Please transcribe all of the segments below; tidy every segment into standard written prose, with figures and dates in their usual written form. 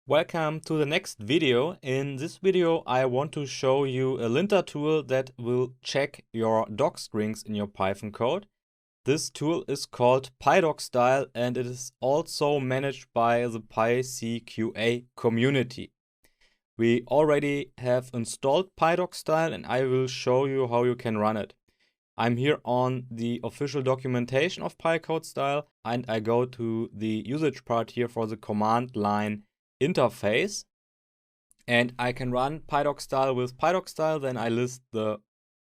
Welcome to the next video. In this video I want to show you a linter tool that will check your doc strings in your Python code. This tool is called Pydocstyle and it is also managed by the PyCQA community. We already have installed Pydocstyle and I will show you how you can run it. I'm here on the official documentation of Pydocstyle and I go to the usage part here for the command line interface, and I can run Pydocstyle with Pydocstyle. Then I list the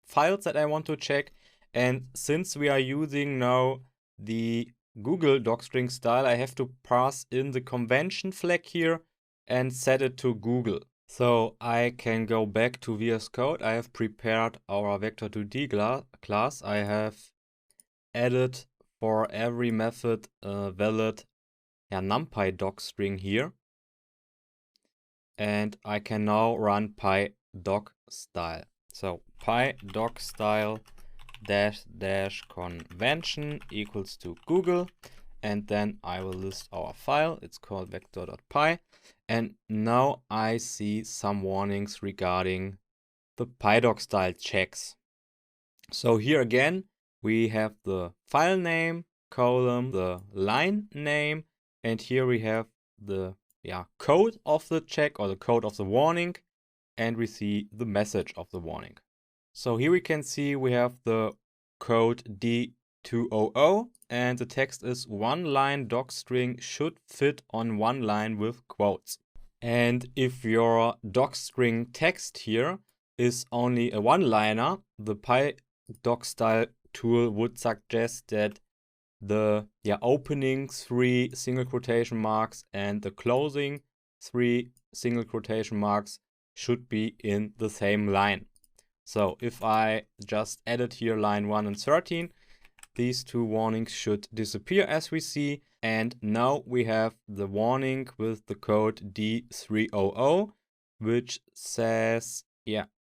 files that I want to check, and since we are using now the Google docstring style, I have to pass in the convention flag here and set it to Google. So I can go back to VS Code. I have prepared our vector2d class. I have added for every method a valid numpy docstring here. And I can now run Pydocstyle. So Pydocstyle dash convention equals to Google. And then I will list our file. It's called vector.py. And now I see some warnings regarding the Pydocstyle checks. So here again, we have the file name, column, the line name, and here we have the code of the check or the code of the warning, and we see the message of the warning. So here we can see we have the code D200 and the text is one line docstring should fit on one line with quotes. And if your docstring text here is only a one-liner, the Pydocstyle tool would suggest that the opening 3 single quotation marks and the closing 3 single quotation marks should be in the same line. So if I just added here line 1 and 13, these two warnings should disappear as we see. And now we have the warning with the code D300, which says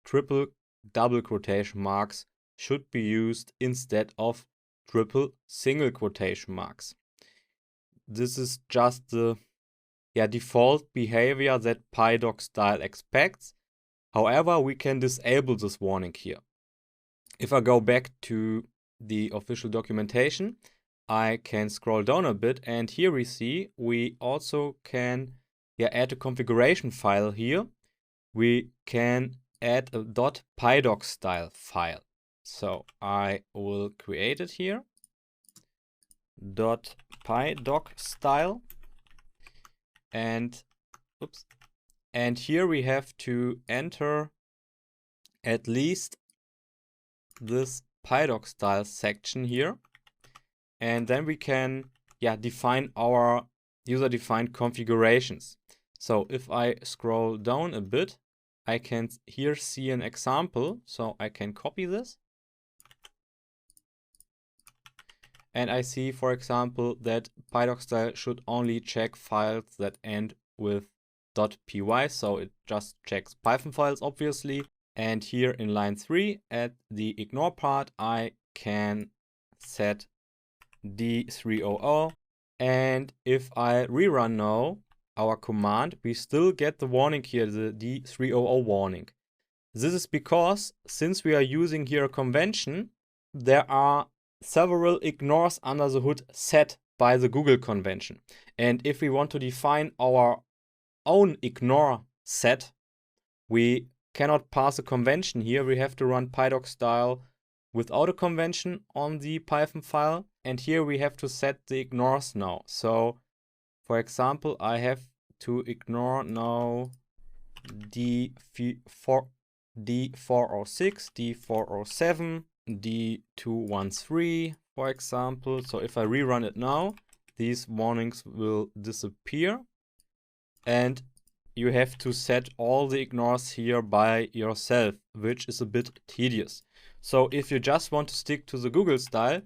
triple double quotation marks should be used instead of triple single quotation marks. This is just the default behavior that Pydocstyle expects. However, we can disable this warning here. If I go back to the official documentation, I can scroll down a bit, and here we see we also can add a configuration file here. We can add a .pydocstyle file. So I will create it here, .pydocstyle, and here we have to enter at least this Pydocstyle section here, and then we can define our user-defined configurations. So if I scroll down a bit, I can here see an example, so I can copy this. And I see, for example, that Pydocstyle should only check files that end with .py, so it just checks Python files, obviously. And here in line 3, at the ignore part, I can set D300. And if I rerun now our command, we still get the warning here, the D300 warning. This is because, since we are using here a convention, there are several ignores under the hood set by the Google convention. And if we want to define our own ignore set, we cannot pass a convention here. We have to run Pydocstyle without a convention on the Python file. And here we have to set the ignores now. So, for example, I have to ignore now D406, D407, D213, for example. So if I rerun it now, these warnings will disappear. And you have to set all the ignores here by yourself, which is a bit tedious. So if you just want to stick to the Google style,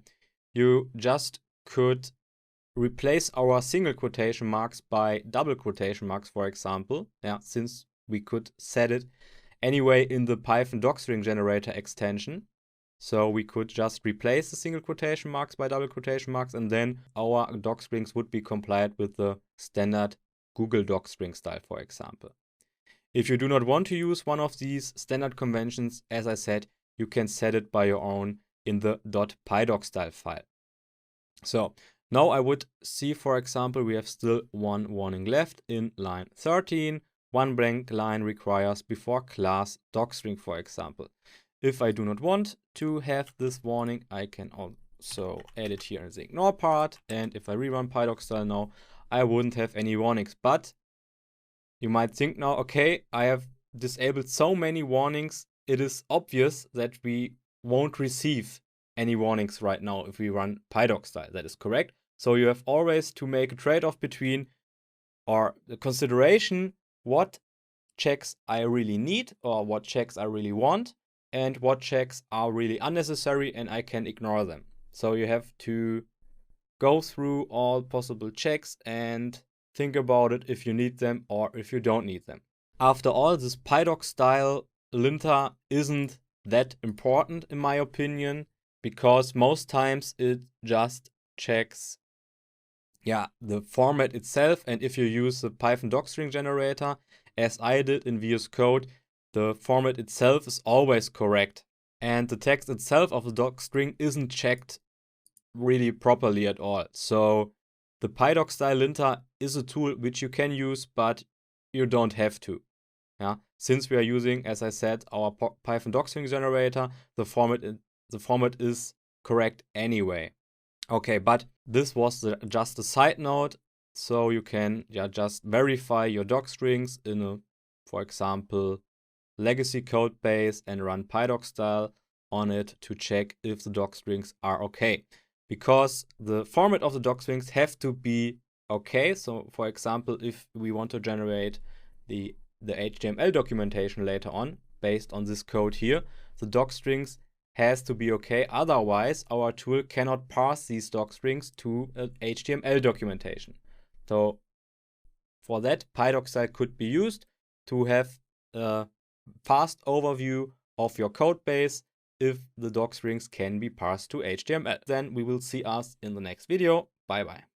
you just could replace our single quotation marks by double quotation marks, for example. Since we could set it anyway in the Python docstring generator extension. So we could just replace the single quotation marks by double quotation marks, and then our docstrings would be compliant with the standard Google docstring style, for example. If you do not want to use one of these standard conventions, as I said, you can set it by your own in the .pydocstyle file. So now I would see, for example, we have still one warning left in line 13. One blank line requires before class docstring, for example. If I do not want to have this warning, I can also add it here in the ignore part. And if I rerun Pydocstyle now, I wouldn't have any warnings. But you might think now, okay, I have disabled so many warnings. It is obvious that we won't receive any warnings right now if we run Pydocstyle. That is correct. So you have always to make a trade-off between, or the consideration, what checks I really need or what checks I really want, and what checks are really unnecessary and I can ignore them. So you have to go through all possible checks and think about it if you need them or if you don't need them. After all, this Pydocstyle linter isn't that important in my opinion, because most times it just checks the format itself. And if you use the Python docstring generator, as I did in VS Code, the format itself is always correct. And the text itself of the docstring isn't checked really properly at all. So the Pydocstyle linter is a tool which you can use, but you don't have to. Since we are using, as I said, our Python docstring generator, the format is correct anyway. Okay, but this was just a side note. So you can just verify your docstrings in a, for example, legacy code base and run Pydocstyle on it to check if the docstrings are okay. Because the format of the docstrings have to be okay. So for example, if we want to generate the HTML documentation later on based on this code here, the docstrings has to be okay. Otherwise, our tool cannot parse these docstrings to HTML documentation. So for that, Pydocstyle could be used to have a fast overview of your code base if the docstrings can be parsed to HTML. Then we will see us in the next video. Bye bye.